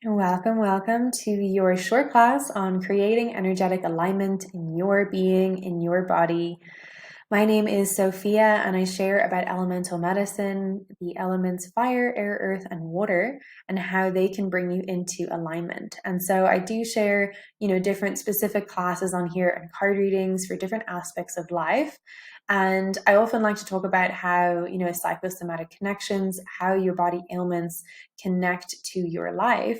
Welcome, welcome to your short class on creating energetic alignment in your being, in your body. My name is Sofia, and I share about elemental medicine, the elements fire, air, earth, and water, and how they can bring you into alignment. And so I do share, different specific classes on here and card readings for different aspects of life. And I often like to talk about how, psychosomatic connections, how your body ailments connect to your life.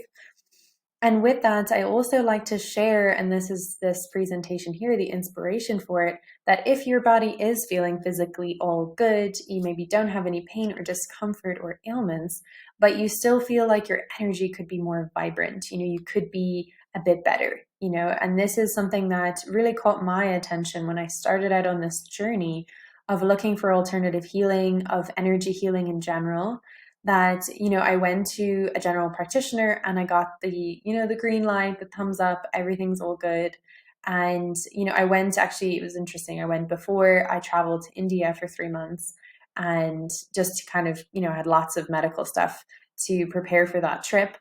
And with that, I also like to share, and this is this presentation here, the inspiration for it, that if your body is feeling physically all good, you maybe don't have any pain or discomfort or ailments, but you still feel like your energy could be more vibrant, you could be a bit better, and this is something that really caught my attention when I started out on this journey of looking for alternative healing, of energy healing in general. That I went to a general practitioner and I got the green light, the thumbs up, everything's all good. And I went, actually it was interesting, I went before I traveled to India for 3 months, and just to kind of I had lots of medical stuff to prepare for that trip.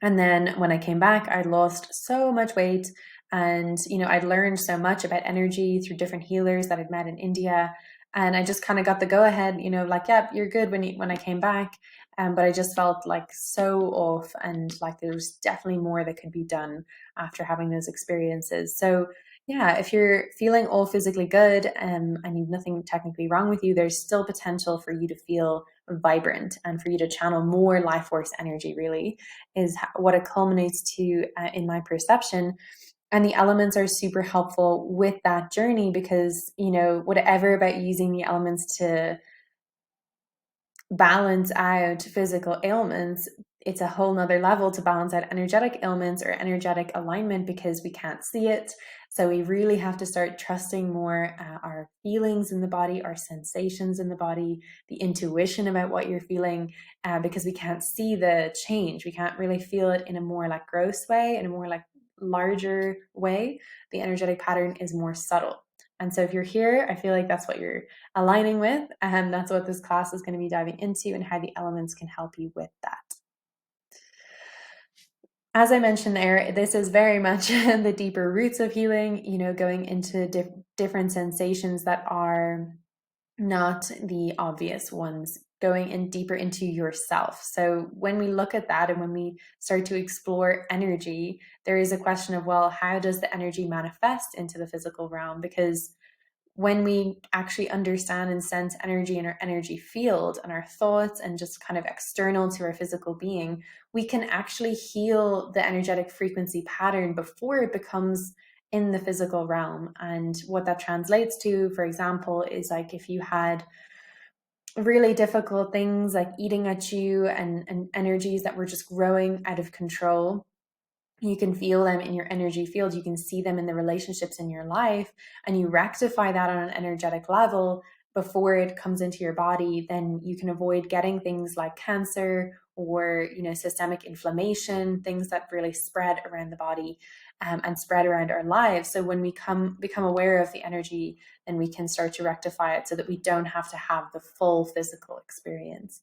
And then when I came back, I lost so much weight, and I'd learned so much about energy through different healers that I'd met in India. And I just kind of got the go ahead, like, yep, you're good when I came back. But I just felt like so off, and like there was definitely more that could be done after having those experiences. So yeah, if you're feeling all physically good, and you've nothing technically wrong with you, there's still potential for you to feel vibrant and for you to channel more life force energy, really, is what it culminates to, in my perception. And the elements are super helpful with that journey because, whatever about using the elements to balance out physical ailments, it's a whole nother level to balance out energetic ailments or energetic alignment because we can't see it. So we really have to start trusting more our feelings in the body, our sensations in the body, the intuition about what you're feeling, because we can't see the change. We can't really feel it in a more like gross way, in a more like larger way. The energetic pattern is more subtle. And so if you're here, I feel like that's what you're aligning with, and that's what this class is going to be diving into, and how the elements can help you with that. As I mentioned there, this is very much the deeper roots of healing, going into different sensations that are not the obvious ones, going in deeper into yourself. So when we look at that and when we start to explore energy, there is a question of, well, how does the energy manifest into the physical realm? Because when we actually understand and sense energy in our energy field and our thoughts and just kind of external to our physical being, we can actually heal the energetic frequency pattern before it becomes in the physical realm. And what that translates to, for example, is like if you had really difficult things like eating at you, and energies that were just growing out of control, you can feel them in your energy field, you can see them in the relationships in your life, and you rectify that on an energetic level before it comes into your body, then you can avoid getting things like cancer or systemic inflammation, things that really spread around the body, and spread around our lives. So when we become aware of the energy, then we can start to rectify it so that we don't have to have the full physical experience.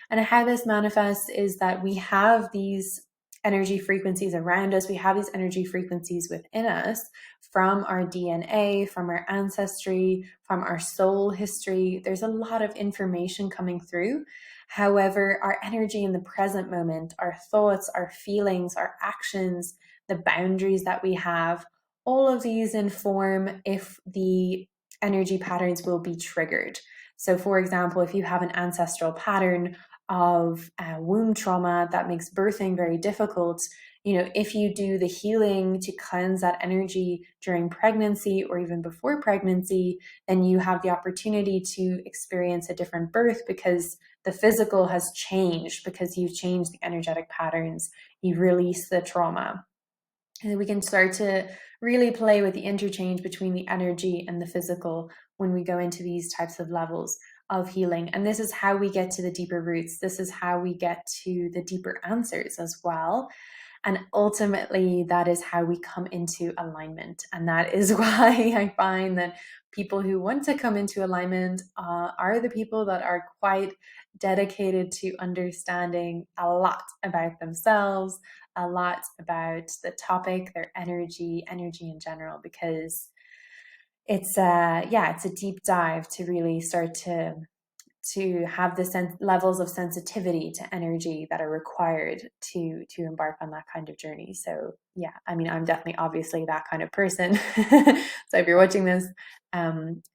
And how this manifests is that we have these energy frequencies around us. We have these energy frequencies within us from our DNA, from our ancestry, from our soul history. There's a lot of information coming through. However, our energy in the present moment, our thoughts, our feelings, our actions, the boundaries that we have, all of these inform if the energy patterns will be triggered. So, for example, if you have an ancestral pattern of womb trauma that makes birthing very difficult, if you do the healing to cleanse that energy during pregnancy or even before pregnancy, then you have the opportunity to experience a different birth because the physical has changed, because you've changed the energetic patterns, you've released the trauma. And we can start to really play with the interchange between the energy and the physical when we go into these types of levels. of healing. And this is how we get to the deeper roots. This is how we get to the deeper answers as well. And ultimately, that is how we come into alignment. And that is why I find that people who want to come into alignment are the people that are quite dedicated to understanding a lot about themselves, a lot about the topic, their energy in general, because it's it's a deep dive to really start to have the levels of sensitivity to energy that are required to embark on that kind of journey. So yeah, I mean, I'm definitely obviously that kind of person. So if you're watching this,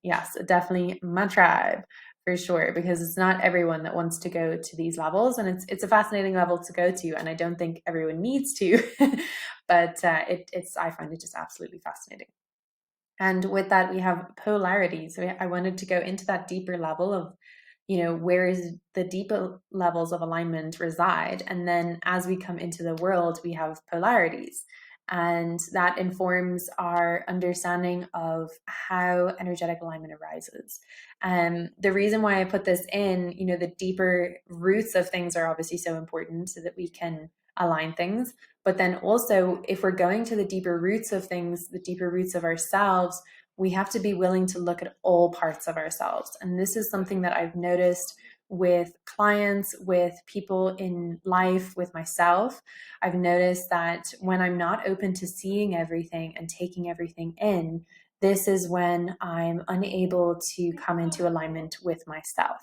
yes, definitely my tribe for sure, because it's not everyone that wants to go to these levels, and it's a fascinating level to go to, and I don't think everyone needs to, but it's I find it just absolutely fascinating. And with that, we have polarity. So I wanted to go into that deeper level of, where is the deeper levels of alignment reside. And then as we come into the world, we have polarities. And that informs our understanding of how energetic alignment arises. The reason why I put this in, the deeper roots of things are obviously so important so that we can align things. But then also, if we're going to the deeper roots of things, the deeper roots of ourselves, we have to be willing to look at all parts of ourselves. And this is something that I've noticed with clients, with people in life, with myself. I've noticed that when I'm not open to seeing everything and taking everything in, this is when I'm unable to come into alignment with myself.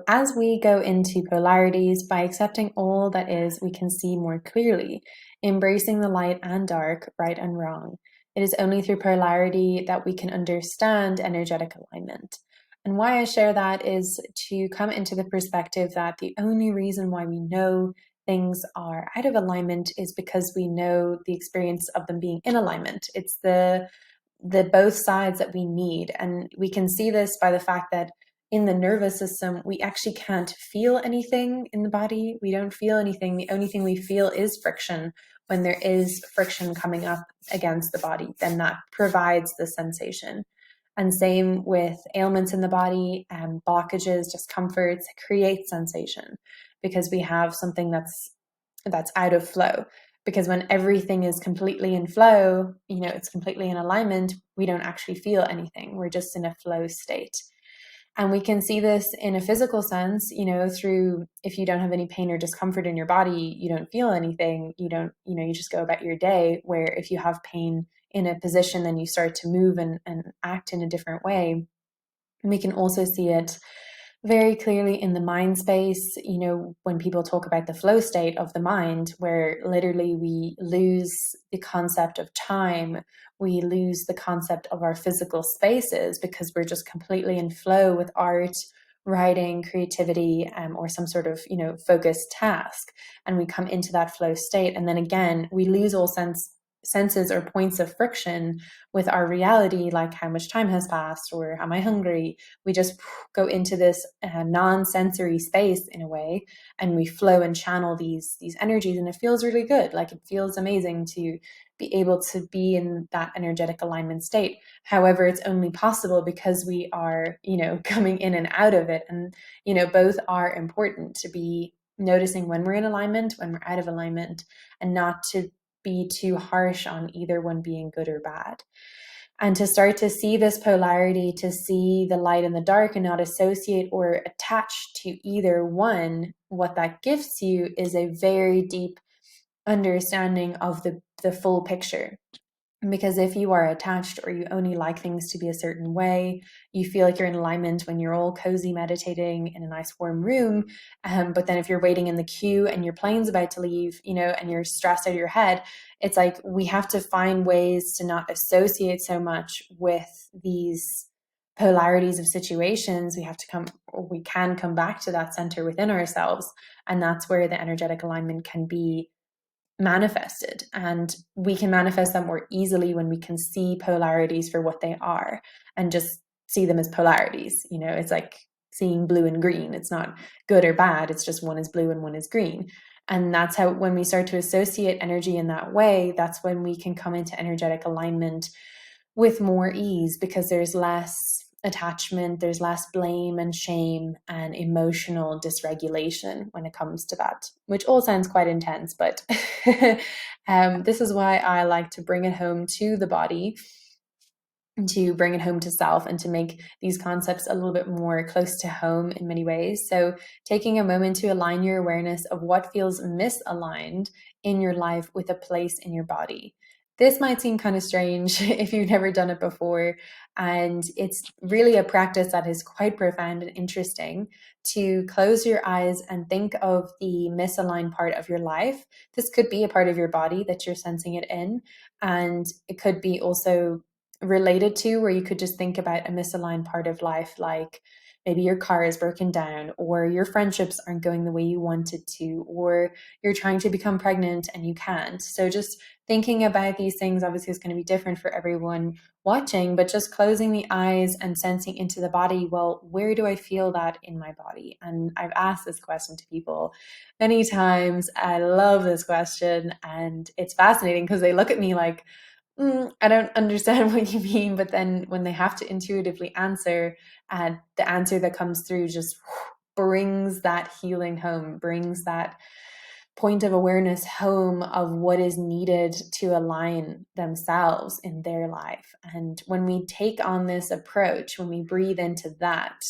As we go into polarities, by accepting all that is, we can see more clearly, embracing the light and dark, right and wrong. It is only through polarity that we can understand energetic alignment. And why I share that is to come into the perspective that the only reason why we know things are out of alignment is because we know the experience of them being in alignment. It's the both sides that we need. And we can see this by the fact that in the nervous system, we actually can't feel anything in the body. We don't feel anything. The only thing we feel is friction. When there is friction coming up against the body, then that provides the sensation. And same with ailments in the body, blockages, discomforts, create sensation because we have something that's out of flow. Because when everything is completely in flow, it's completely in alignment, we don't actually feel anything. We're just in a flow state. And we can see this in a physical sense, through if you don't have any pain or discomfort in your body, you don't feel anything. You don't, you just go about your day. Where if you have pain in a position, then you start to move and act in a different way. And we can also see it very clearly in the mind space, when people talk about the flow state of the mind, where literally we lose the concept of time, we lose the concept of our physical spaces because we're just completely in flow with art, writing, creativity, or some sort of, focused task. And we come into that flow state. And then again, we lose all senses or points of friction with our reality, like how much time has passed or am I hungry. We just go into this non-sensory space in a way, and we flow and channel these energies, and it feels really good. Like it feels amazing to be able to be in that energetic alignment state. However, it's only possible because we are, coming in and out of it. And, both are important, to be noticing when we're in alignment, when we're out of alignment, and not to be too harsh on either one being good or bad. And to start to see this polarity, to see the light and the dark and not associate or attach to either one, what that gives you is a very deep understanding of the full picture. Because if you are attached or you only like things to be a certain way, you feel like you're in alignment when you're all cozy meditating in a nice warm room. But then if you're waiting in the queue and your plane's about to leave, and you're stressed out of your head, it's like we have to find ways to not associate so much with these polarities of situations. We can come back to that center within ourselves. And that's where the energetic alignment can be manifested, and we can manifest them more easily when we can see polarities for what they are and just see them as polarities. It's like seeing blue and green. It's not good or bad, it's just one is blue and one is green. And that's how, when we start to associate energy in that way, that's when we can come into energetic alignment with more ease, because there's less attachment, there's less blame and shame and emotional dysregulation when it comes to that, which all sounds quite intense, but this is why I like to bring it home to the body, to bring it home to self, and to make these concepts a little bit more close to home in many ways. So taking a moment to align your awareness of what feels misaligned in your life with a place in your body. This might seem kind of strange if you've never done it before, and it's really a practice that is quite profound and interesting, to close your eyes and think of the misaligned part of your life. This could be a part of your body that you're sensing it in, and it could be also related to, where you could just think about a misaligned part of life, like maybe your car is broken down, or your friendships aren't going the way you wanted to, or you're trying to become pregnant and you can't. So just thinking about these things obviously is going to be different for everyone watching, but just closing the eyes and sensing into the body. Well, where do I feel that in my body? And I've asked this question to people many times. I love this question, and it's fascinating because they look at me like, I don't understand what you mean. But then when they have to intuitively answer, the answer that comes through just brings that healing home, brings that point of awareness home of what is needed to align themselves in their life. And when we take on this approach, when we breathe into that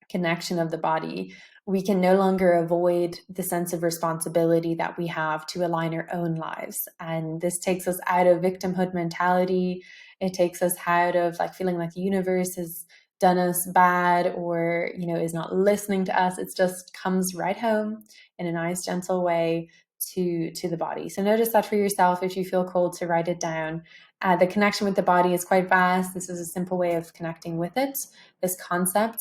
connection of the body, we can no longer avoid the sense of responsibility that we have to align our own lives. And this takes us out of victimhood mentality. It takes us out of like feeling like the universe has done us bad, or, is not listening to us. It just comes right home in a nice, gentle way to the body. So notice that for yourself if you feel called to write it down. The connection with the body is quite vast. This is a simple way of connecting with it, this concept.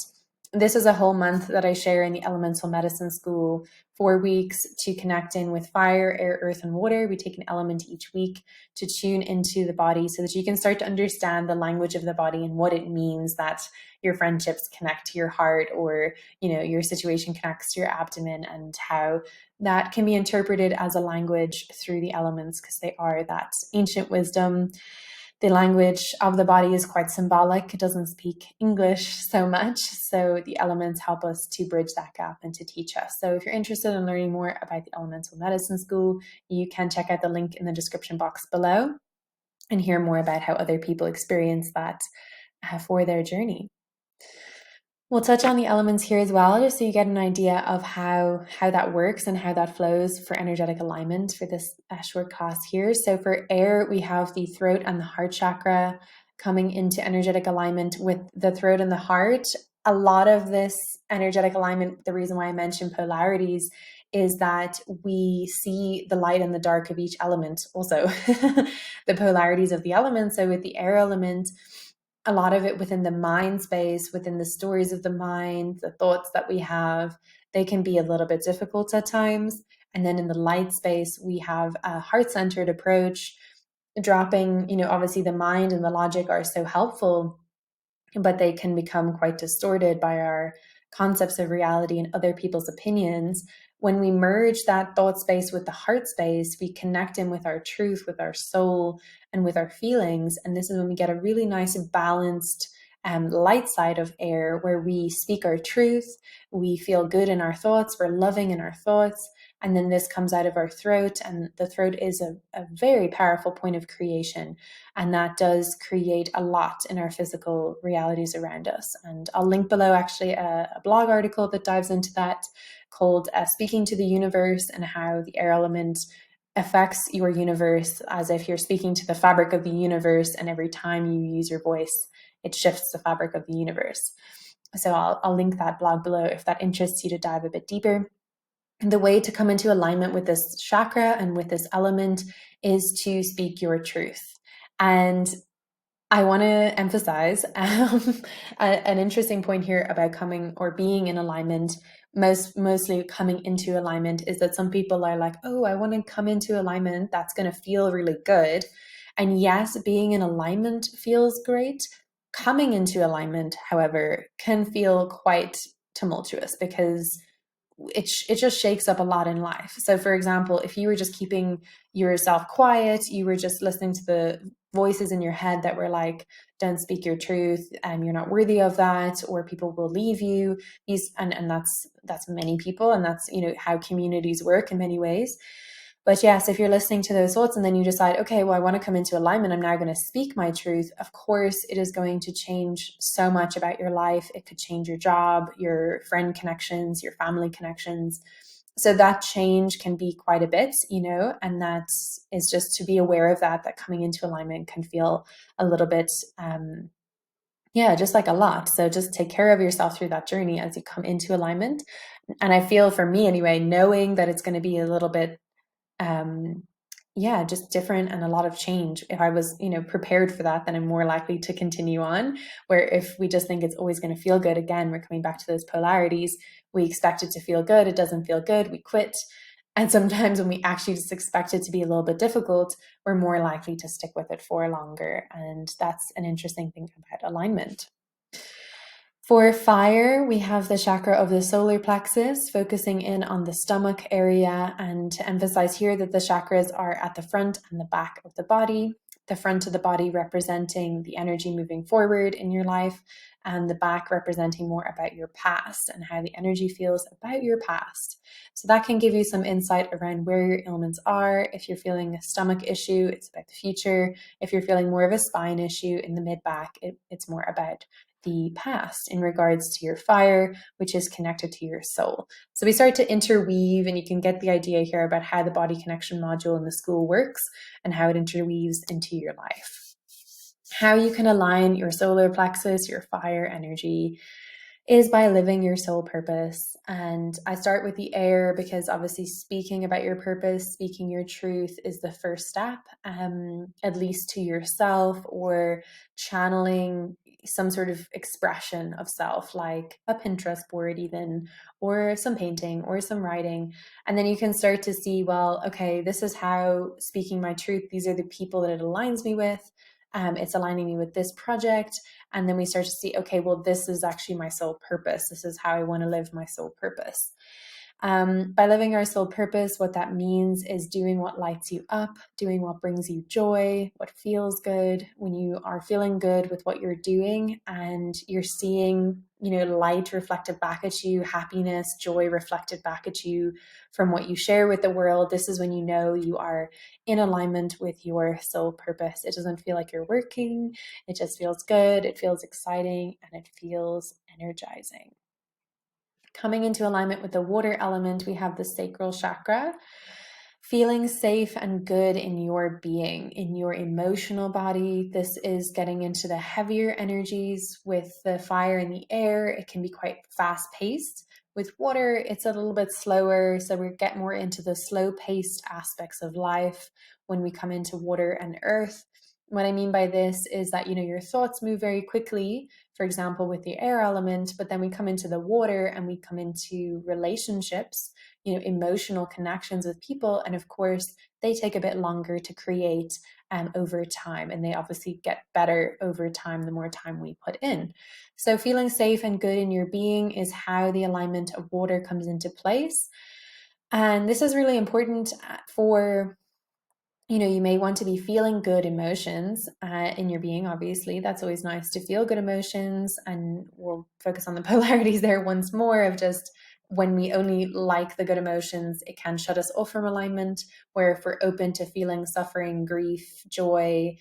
This is a whole month that I share in the Elemental Medicine School, 4 weeks to connect in with fire, air, earth, and water. We take an element each week to tune into the body so that you can start to understand the language of the body and what it means that your friendships connect to your heart, or, your situation connects to your abdomen, and how that can be interpreted as a language through the elements, because they are that ancient wisdom. The language of the body is quite symbolic. It doesn't speak English so much. So the elements help us to bridge that gap and to teach us. So if you're interested in learning more about the Elemental Medicine School, you can check out the link in the description box below and hear more about how other people experience that for their journey. We'll touch on the elements here as well, just so you get an idea of how that works and how that flows for energetic alignment for this short class here. So for air, we have the throat and the heart chakra coming into energetic alignment with the throat and the heart. A lot of this energetic alignment, the reason why I mentioned polarities, is that we see the light and the dark of each element. Also, the polarities of the elements. So with the air element, a lot of it within the mind space, within the stories of the mind, the thoughts that we have, they can be a little bit difficult at times. And then in the light space, we have a heart-centered approach, dropping, obviously the mind and the logic are so helpful, but they can become quite distorted by our concepts of reality and other people's opinions. When we merge that thought space with the heart space, we connect in with our truth, with our soul, and with our feelings. And this is when we get a really nice balanced light side of air, where we speak our truth, we feel good in our thoughts, we're loving in our thoughts. And then this comes out of our throat, and the throat is a very powerful point of creation. And that does create a lot in our physical realities around us. And I'll link below actually a blog article that dives into that, called Speaking to the Universe, and how the air element affects your universe as if you're speaking to the fabric of the universe. And every time you use your voice, it shifts the fabric of the universe. So I'll link that blog below if that interests you to dive a bit deeper. The way to come into alignment with this chakra and with this element is to speak your truth. And I want to emphasize an interesting point here about coming or being in alignment. Mostly coming into alignment is that some people are like, oh, I want to come into alignment. That's going to feel really good. And yes, being in alignment feels great. Coming into alignment, however, can feel quite tumultuous, because it just shakes up a lot in life. So for example, if you were just keeping yourself quiet, you were just listening to the voices in your head that were like, don't speak your truth, you're not worthy of that, or people will leave you. And that's many people, and that's, you know, how communities work in many ways. But yes, if you're listening to those thoughts and then you decide, okay, well, I want to come into alignment, I'm now going to speak my truth. Of course, it is going to change so much about your life. It could change your job, your friend connections, your family connections. So that change can be quite a bit, you know, and that is just to be aware of that coming into alignment can feel a little bit, yeah, just like a lot. So just take care of yourself through that journey as you come into alignment. And I feel, for me anyway, knowing that it's going to be a little bit, um, yeah, just different and a lot of change. If I was, you know, prepared for that, then I'm more likely to continue on. Where if we just think it's always going to feel good, again, we're coming back to those polarities. We expect it to feel good. It doesn't feel good. We quit. And sometimes when we actually just expect it to be a little bit difficult, we're more likely to stick with it for longer. And that's an interesting thing about alignment. For fire, we have the chakra of the solar plexus, focusing in on the stomach area. And to emphasize here that the chakras are at the front and the back of the body. The front of the body representing the energy moving forward in your life, and the back representing more about your past and how the energy feels about your past. So that can give you some insight around where your ailments are. If you're feeling a stomach issue, it's about the future. If you're feeling more of a spine issue in the mid-back, it's more about the past in regards to your fire, which is connected to your soul. So we start to interweave, and you can get the idea here about how the body connection module in the school works and how it interweaves into your life. How you can align your solar plexus, your fire energy, is by living your soul purpose. And I start with the air because obviously speaking about your purpose, speaking your truth is the first step, at least to yourself, or channeling some sort of expression of self, like a Pinterest board even, or some painting or some writing. And then you can start to see, well, okay, this is how speaking my truth, these are the people that it aligns me with. It's aligning me with this project. And then we start to see, okay, well, this is actually my soul purpose. This is how I want to live my soul purpose. By living our soul purpose, what that means is doing what lights you up, doing what brings you joy, what feels good. When you are feeling good with what you're doing and you're seeing, you know, light reflected back at you, happiness, joy reflected back at you from what you share with the world, this is when you know you are in alignment with your soul purpose. It doesn't feel like you're working. It just feels good. It feels exciting, and it feels energizing. Coming into alignment with the water element, we have the sacral chakra. Feeling safe and good in your being, in your emotional body. This is getting into the heavier energies. With the fire in the air, it can be quite fast paced. With water, it's a little bit slower. So we get more into the slow paced aspects of life when we come into water and earth. What I mean by this is that, you know, your thoughts move very quickly, for example, with the air element, but then we come into the water and we come into relationships, you know, emotional connections with people. And of course, they take a bit longer to create over time. And they obviously get better over time, the more time we put in. So feeling safe and good in your being is how the alignment of water comes into place. And this is really important for, you know, you may want to be feeling good emotions in your being. Obviously, that's always nice to feel good emotions. And we'll focus on the polarities there once more of just when we only like the good emotions, it can shut us off from alignment. Where if we're open to feeling suffering, grief, joy,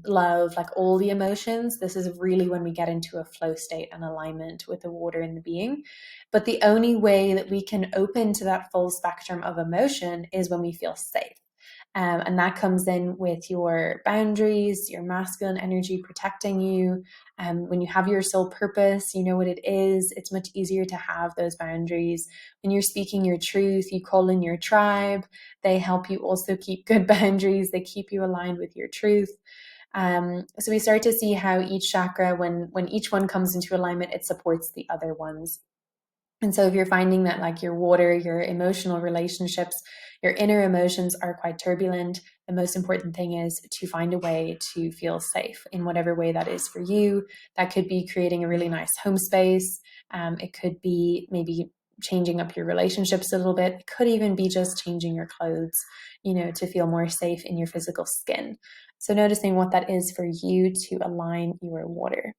love, like all the emotions, this is really when we get into a flow state and alignment with the water in the being. But the only way that we can open to that full spectrum of emotion is when we feel safe. And that comes in with your boundaries, your masculine energy protecting you. When you have your soul purpose, you know what it is. It's much easier to have those boundaries. When you're speaking your truth, you call in your tribe. They help you also keep good boundaries. They keep you aligned with your truth. So we start to see how each chakra, when each one comes into alignment, it supports the other ones. And so if you're finding that like your water, your emotional relationships, your inner emotions are quite turbulent, the most important thing is to find a way to feel safe in whatever way that is for you. That could be creating a really nice home space. It could be maybe changing up your relationships a little bit. It could even be just changing your clothes, to feel more safe in your physical skin. So noticing what that is for you to align your water.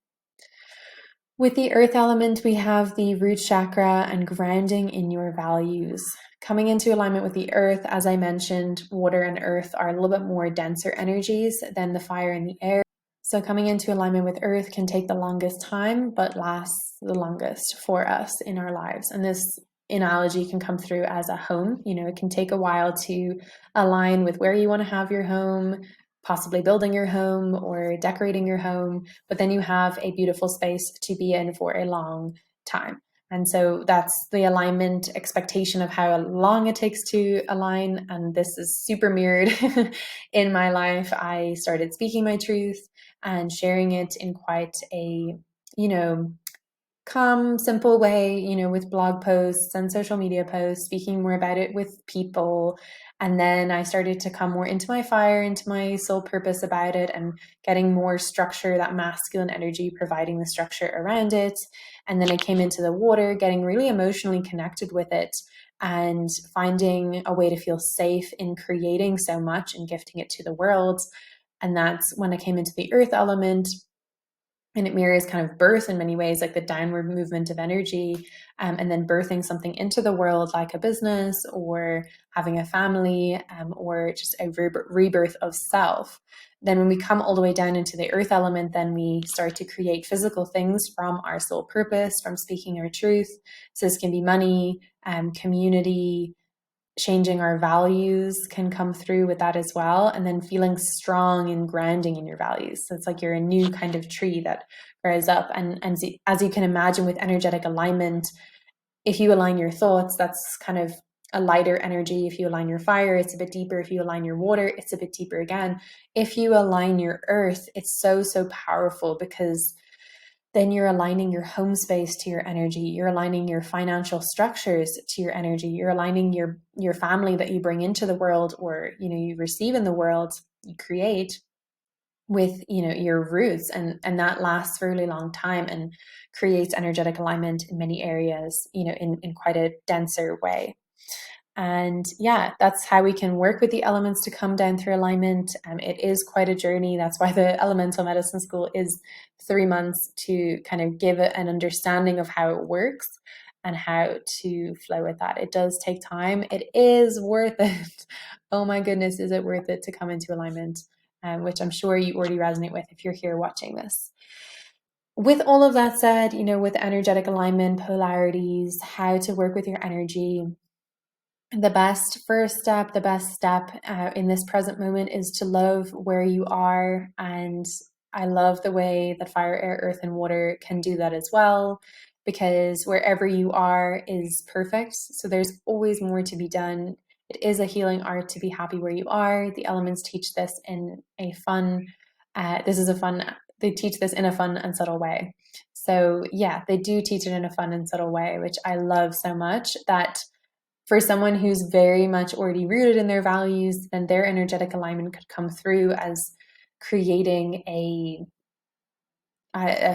With the earth element, we have the root chakra and grounding in your values. Coming into alignment with the earth, as I mentioned, water and earth are a little bit more denser energies than the fire and the air. So coming into alignment with earth can take the longest time, but lasts the longest for us in our lives. And this analogy can come through as a home. It can take a while to align with where you want to have your home, possibly building your home or decorating your home, but then you have a beautiful space to be in for a long time. And so that's the alignment expectation of how long it takes to align. And this is super mirrored in my life. I started speaking my truth and sharing it in quite a, calm, simple way, with blog posts and social media posts, speaking more about it with people. And then I started to come more into my fire, into my soul purpose about it, and getting more structure, that masculine energy, providing the structure around it. And then I came into the water, getting really emotionally connected with it and finding a way to feel safe in creating so much and gifting it to the world. And that's when I came into the earth element. And it mirrors kind of birth in many ways, like the downward movement of energy, and then birthing something into the world, like a business or having a family, or just a rebirth of self. Then when we come all the way down into the earth element, then we start to create physical things from our soul purpose, from speaking our truth. So this can be money, community, changing our values can come through with that as well. And then feeling strong and grounding in your values. So it's like you're a new kind of tree that grows up. And as you can imagine with energetic alignment, if you align your thoughts, that's kind of a lighter energy. If you align your fire, it's a bit deeper. If you align your water, it's a bit deeper again. If you align your earth, it's so, so powerful, because then you're aligning your home space to your energy. You're aligning your financial structures to your energy. You're aligning your family that you bring into the world, or, you receive in the world, you create, with, your roots. And that lasts for a really long time and creates energetic alignment in many areas, in quite a denser way. And yeah, that's how we can work with the elements to come down through alignment. It is quite a journey. That's why the elemental medicine school is 3 months, to kind of give it an understanding of how it works and how to flow with that. It does take time. It is worth it. Oh my goodness, is it worth it to come into alignment? Which I'm sure you already resonate with if you're here watching this. With all of that said, with energetic alignment, polarities, how to work with your energy, the best first step, the best step in this present moment is to love where you are. And I love the way that fire, air, earth, and water can do that as well, because wherever you are is perfect. So there's always more to be done. It is a healing art to be happy where you are. The elements teach this in a fun, they teach this in a fun and subtle way. So yeah, they do teach it in a fun and subtle way, which I love so much, that for someone who's very much already rooted in their values, then their energetic alignment could come through as creating a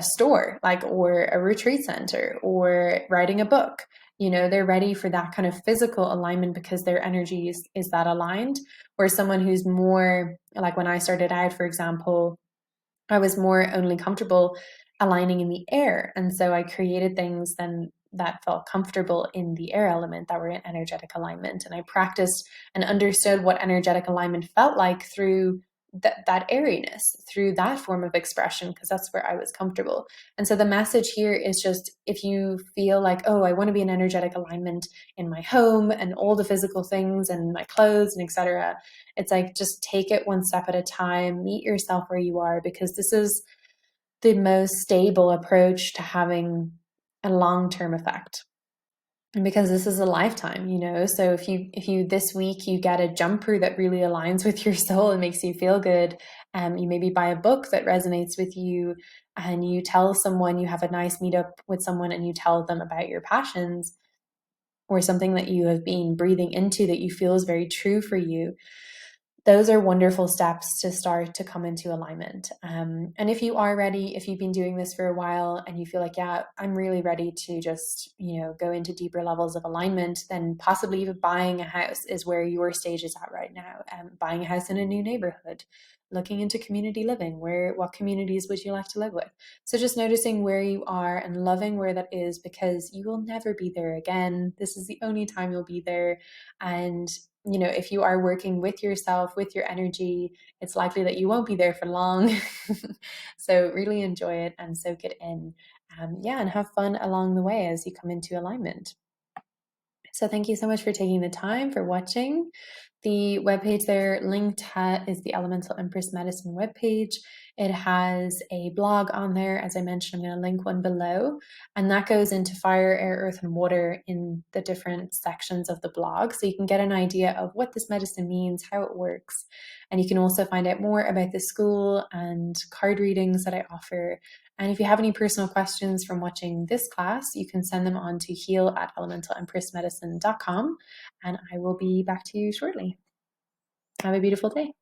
store, like, or a retreat center, or writing a book. They're ready for that kind of physical alignment because their energy is that aligned. Where someone who's more, like when I started out, for example, I was more only comfortable aligning in the air. And so I created things then that felt comfortable in the air element, that were in energetic alignment. And I practiced and understood what energetic alignment felt like through that airiness, through that form of expression, because that's where I was comfortable. And so the message here is just, if you feel like, oh, I want to be in energetic alignment in my home and all the physical things and my clothes and etc., it's like, just take it one step at a time, meet yourself where you are, because this is the most stable approach to having a long-term effect. And because this is a lifetime, so if you this week you get a jumper that really aligns with your soul and makes you feel good, you maybe buy a book that resonates with you, and you tell someone, you have a nice meetup with someone and you tell them about your passions, or something that you have been breathing into that you feel is very true for you, those are wonderful steps to start to come into alignment. And if you are ready, if you've been doing this for a while and you feel like, yeah, I'm really ready to just, go into deeper levels of alignment, then possibly even buying a house is where your stage is at right now. Buying a house in a new neighborhood, looking into community living, what communities would you like to live with? So just noticing where you are and loving where that is, because you will never be there again. This is the only time you'll be there. And if you are working with yourself, with your energy, it's likely that you won't be there for long. So really enjoy it and soak it in. Yeah, and have fun along the way as you come into alignment. So thank you so much for taking the time for watching. The webpage there linked is the Elemental Empress Medicine webpage. It has a blog on there. As I mentioned, I'm going to link one below. And that goes into fire, air, earth, and water in the different sections of the blog. So you can get an idea of what this medicine means, how it works. And you can also find out more about the school and card readings that I offer. And if you have any personal questions from watching this class, you can send them on to heal@elementalempressmedicine.com, and I will be back to you shortly. Have a beautiful day.